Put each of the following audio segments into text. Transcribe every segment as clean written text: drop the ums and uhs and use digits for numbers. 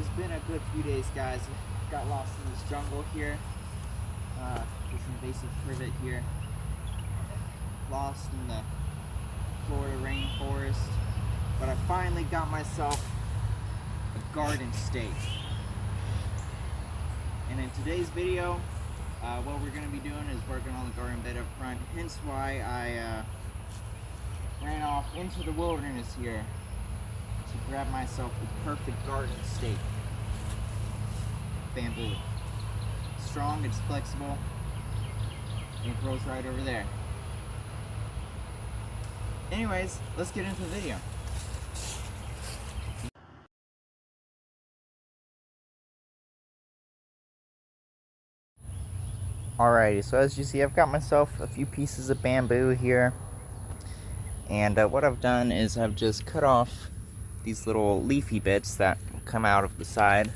it's been a good few days, guys. Got lost in this jungle here. This invasive privet here. Lost in the Florida rainforest. But I finally got myself a garden stake. And in today's video, what we're going to be doing is working on the garden bed up front. Hence why I ran off into the wilderness here to grab myself the perfect garden stake. Bamboo. Strong, it's flexible, and it grows right over there. Anyways, let's get into the video. Alrighty, so as you see, I've got myself a few pieces of bamboo here. And what I've done is I've just cut off these little leafy bits that come out of the side.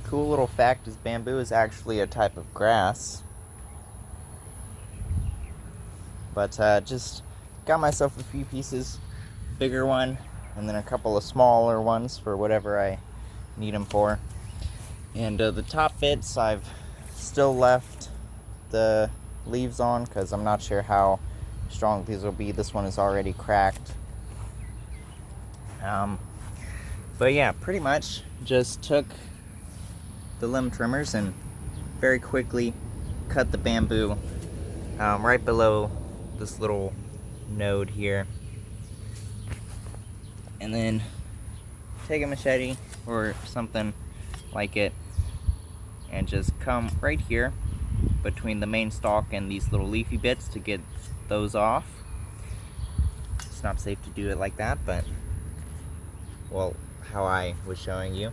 Cool little fact is bamboo is actually a type of grass. But just got myself a few pieces, bigger one, and then a couple of smaller ones for whatever I need them for. And the top bits I've still left the leaves on because I'm not sure how strong these will be. This one is already cracked. But yeah, pretty much just took the limb trimmers and very quickly cut the bamboo right below this little node here, and then take a machete or something like it and just come right here between the main stalk and these little leafy bits to get those off. It's not safe to do it like that, but well, how I was showing you.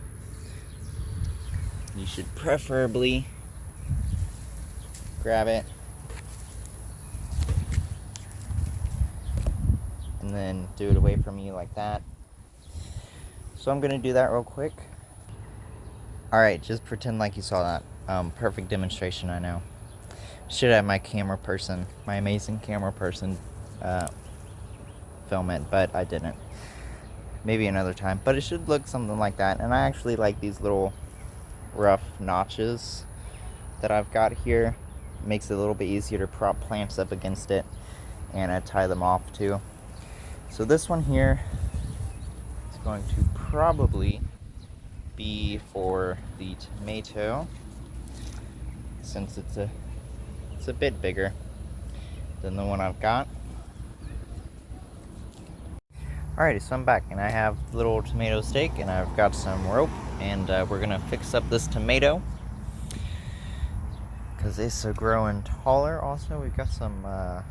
You should preferably grab it and then do it away from you like that. So I'm gonna do that real quick. Alright, just pretend like you saw that. Perfect demonstration, I know. Should have my camera person, my amazing camera person, film it, but I didn't. Maybe another time, but it should look something like that. And I actually like these little rough notches that I've got here. Makes it a little bit easier to prop plants up against it and tie them off too. So this one here is going to probably be for the tomato, since it's a bit bigger than the one I've got. Alrighty, so I'm back and I have the little tomato stake and I've got some rope, and we're gonna fix up this tomato because it's growing taller. Also, we've got some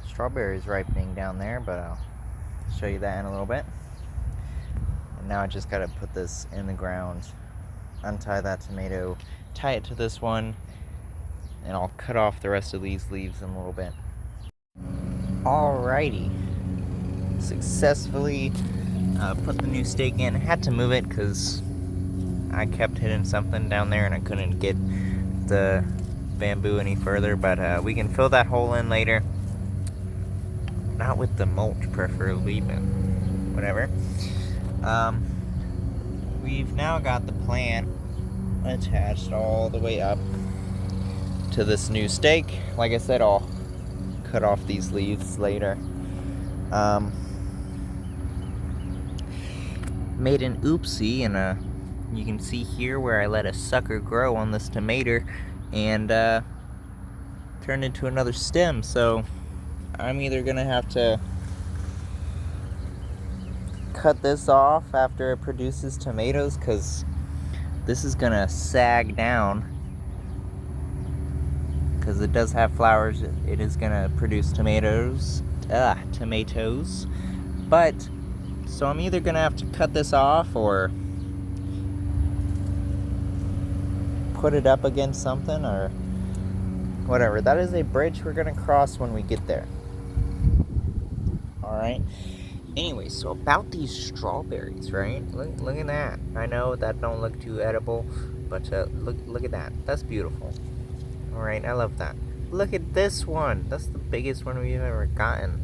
strawberries ripening down there, but I'll show you that in a little bit. And now I just gotta put this in the ground, untie that tomato, tie it to this one, and I'll cut off the rest of these leaves in a little bit. Alrighty, successfully put the new stake in. I had to move it because I kept hitting something down there and I couldn't get the bamboo any further, but we can fill that hole in later. Not with the mulch preferably, but whatever. We've now got the plant attached all the way up to this new stake. Like I said, I'll cut off these leaves later. Made an oopsie, and you can see here where I let a sucker grow on this tomato and turned into another stem. So I'm either gonna have to cut this off after it produces tomatoes, because this is gonna sag down because it does have flowers. It is gonna produce tomatoes. But so I'm either gonna have to cut this off or put it up against something or whatever. That is a bridge we're gonna cross when we get there. Alright. Anyway, so about these strawberries, right? Look at that. I know that don't look too edible, but look at that. That's beautiful. Alright, I love that. Look at this one. That's the biggest one we've ever gotten.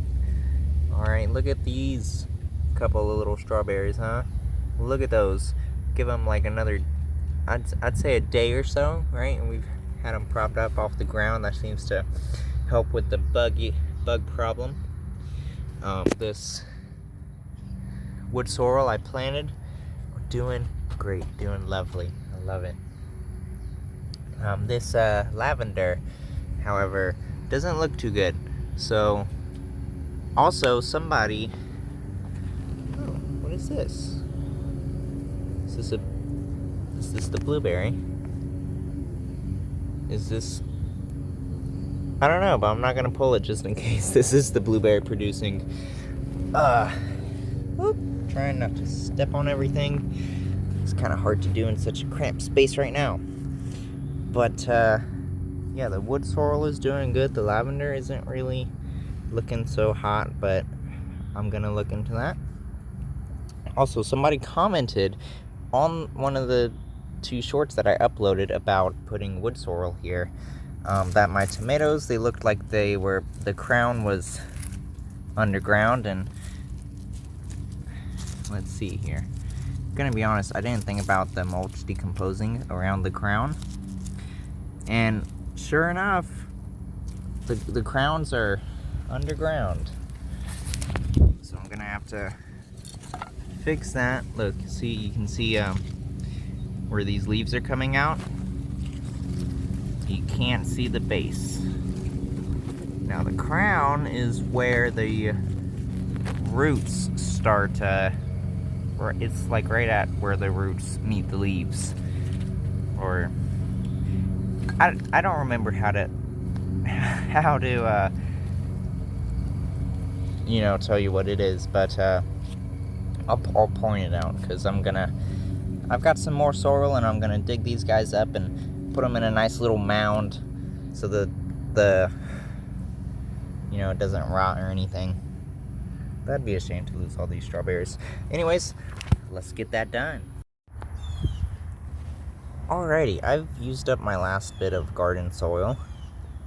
Alright, look at these couple of little strawberries, huh? Look at those. give them like another, I'd say a day or so, right? And we've had them propped up off the ground. That seems to help with the bug problem. This wood sorrel I planted, doing great, doing lovely. I love it. This lavender, however, doesn't look too good. So, also somebody, oh, what is this? Is this the blueberry? Is this, I don't know, but I'm not gonna pull it just in case. This is the blueberry producing. Trying not to step on everything. It's kind of hard to do in such a cramped space right now. But yeah, the wood sorrel is doing good. The lavender isn't really looking so hot, but I'm gonna look into that. Also, somebody commented on one of the 2 shorts that I uploaded about putting wood sorrel here, that my tomatoes, they looked like they were, the crown was underground. And let's see here. I'm gonna be honest, I didn't think about the mulch decomposing around the crown. And sure enough, the crowns are underground. So I'm gonna have to fix that. Look, see, you can see where these leaves are coming out. You can't see the base. Now the crown is where the roots start, it's like right at where the roots meet the leaves. Or I don't remember how to you know, tell you what it is, but I'll point it out, because I've got some more sorrel, and I'm gonna dig these guys up and put them in a nice little mound so that you know, it doesn't rot or anything. That'd be a shame to lose all these strawberries. Anyways, let's get that done. Alrighty, I've used up my last bit of garden soil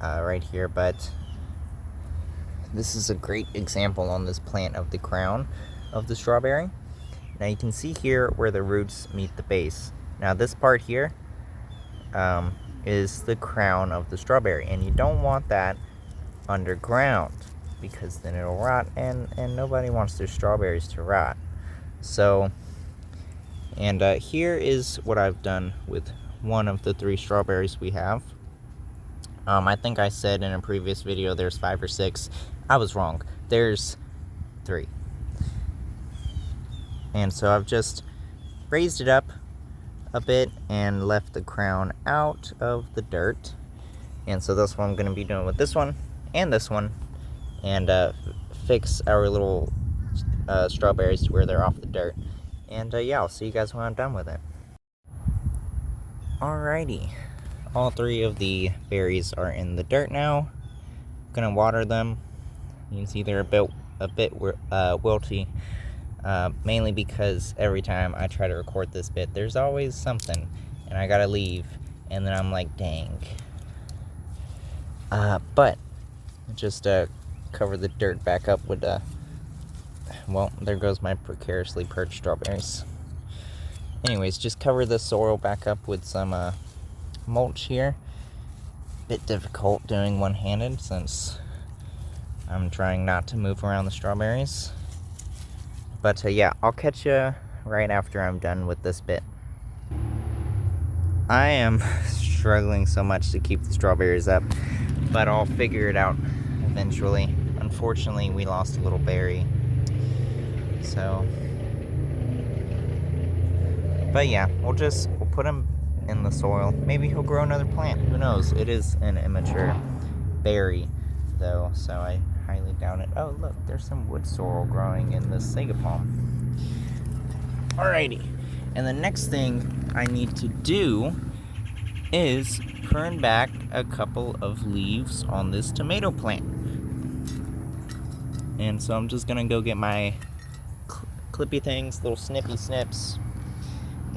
right here, but this is a great example on this plant of the crown of the strawberry. Now you can see here where the roots meet the base. Now this part here is the crown of the strawberry, and you don't want that underground, because then it'll rot, and nobody wants their strawberries to rot. So, and here is what I've done with one of the 3 strawberries we have. I think I said in a previous video there's 5 or 6. I was wrong. There's 3. And so I've just raised it up a bit and left the crown out of the dirt. And so that's what I'm going to be doing with this one and this one, and fix our little strawberries to where they're off the dirt. And yeah, I'll see you guys when I'm done with it. Alrighty, all 3 of the berries are in the dirt now. I'm gonna water them. You can see they're a bit wilty, mainly because every time I try to record this bit, there's always something, and I gotta leave, and then I'm like, dang. But just cover the dirt back up with well, there goes my precariously perched strawberries. Anyways, just cover the sorrel back up with some mulch here. Bit difficult doing one-handed since I'm trying not to move around the strawberries. But yeah, I'll catch you right after I'm done with this bit. I am struggling so much to keep the strawberries up, but I'll figure it out eventually. Unfortunately, we lost a little berry. So, but yeah, we'll put him in the soil. Maybe he'll grow another plant. Who knows? It is an immature berry, though, so I highly doubt it. Oh, look, there's some wood sorrel growing in the sago palm. Alrighty, and the next thing I need to do is prune back a couple of leaves on this tomato plant. And so I'm just gonna go get my clippy things, little snippy snips,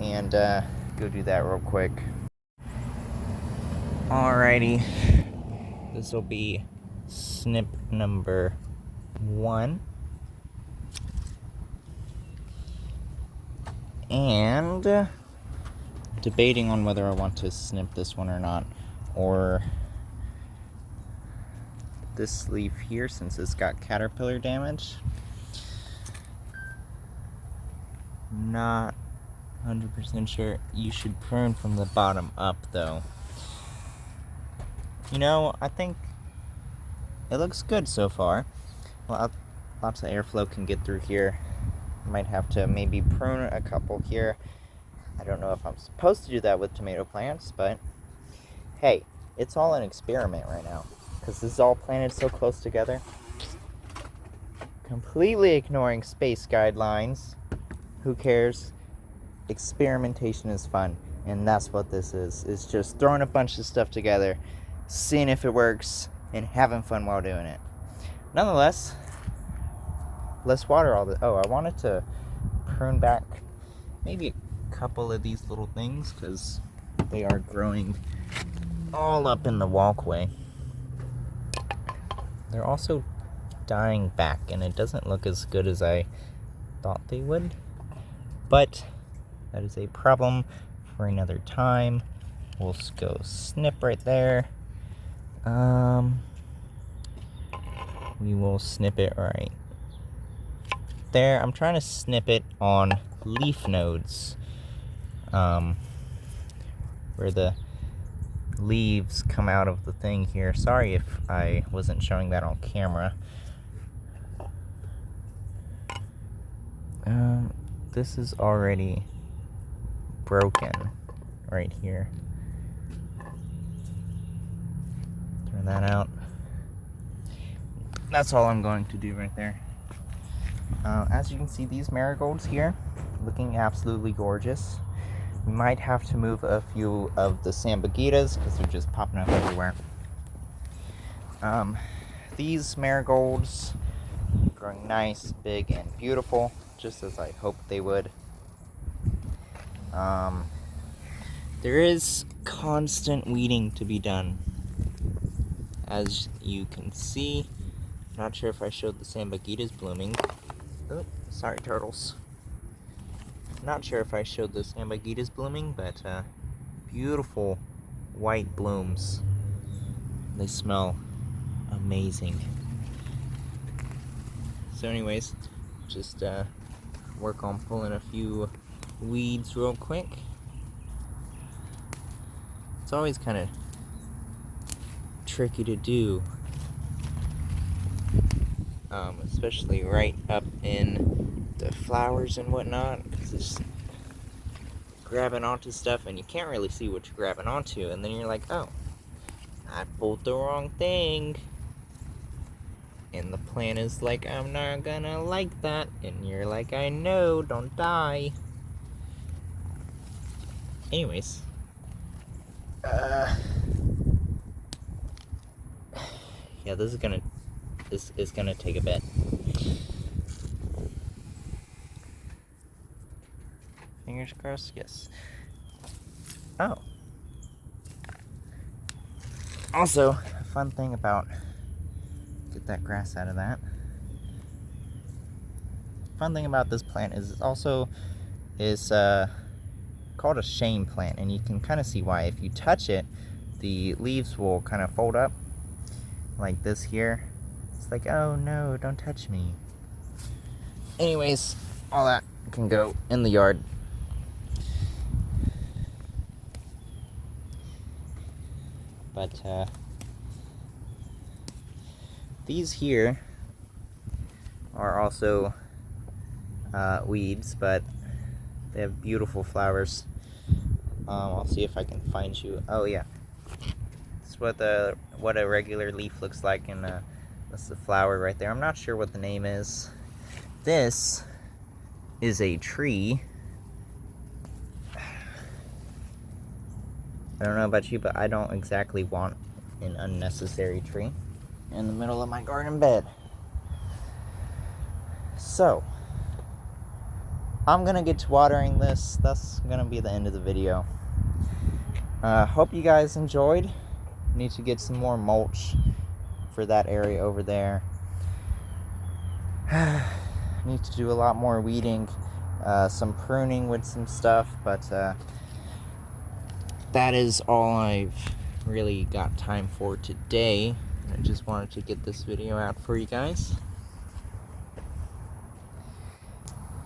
and go do that real quick. Alrighty, this will be snip number 1. And debating on whether I want to snip this one or not, or this leaf here since it's got caterpillar damage. Not 100% sure. You should prune from the bottom up though. You know, I think it looks good so far. Well, lots of airflow can get through here. Might have to maybe prune a couple here. I don't know if I'm supposed to do that with tomato plants, but hey, it's all an experiment right now because this is all planted so close together. Completely ignoring space guidelines. Who cares? Experimentation is fun, and that's what this is. It's just throwing a bunch of stuff together, seeing if it works, and having fun while doing it. Nonetheless, let's water all this. Oh, I wanted to prune back maybe a couple of these little things because they are growing all up in the walkway. They're also dying back, and it doesn't look as good as I thought they would. But that is a problem for another time. We'll go snip right there. We will snip it right there. I'm trying to snip it on leaf nodes, where the leaves come out of the thing here. Sorry if I wasn't showing that on camera. This is already broken right here. Turn that out. That's all I'm going to do right there. As you can see, these marigolds here looking absolutely gorgeous. We might have to move a few of the sambucetas because they're just popping up everywhere. These marigolds growing nice, big, and beautiful, just as I hoped they would. There is constant weeding to be done, as you can see. Not sure if I showed the sambucetas blooming. Oh, sorry, turtles. Not sure if I showed the sambucetas blooming, but beautiful white blooms. They smell amazing. So anyways, just work on pulling a few weeds real quick. It's always kind of tricky to do, especially right up in the flowers and whatnot, because it's grabbing onto stuff and you can't really see what you're grabbing onto, and then you're like, oh, I pulled the wrong thing. And the plant is like, I'm not gonna like that. And you're like, I know, don't die. Anyways. Yeah, this is gonna take a bit. Fingers crossed, yes. Oh. Also, fun thing about, get that grass out of that. Fun thing about this plant is it also is called a shame plant, and you can kind of see why. If you touch it, the leaves will kind of fold up like this here. It's like, oh no, don't touch me. Anyways, all that can go in the yard. But these here are also weeds, but they have beautiful flowers. I'll see if I can find you. Oh yeah, this is what a regular leaf looks like, and that's the flower right there. I'm not sure what the name is. This is a tree. I don't know about you, but I don't exactly want an unnecessary tree in the middle of my garden bed. So, I'm gonna get to watering this. That's gonna be the end of the video. Hope you guys enjoyed. Need to get some more mulch for that area over there. Need to do a lot more weeding some pruning with some stuff, but that is all I've really got time for today. I just wanted to get this video out for you guys.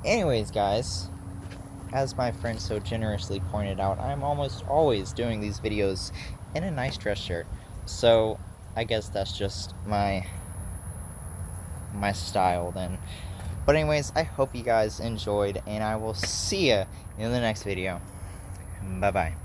Anyways, guys, as my friend so generously pointed out, I'm almost always doing these videos in a nice dress shirt. So I guess that's just my style then. But anyways, I hope you guys enjoyed, and I will see ya in the next video. Bye bye.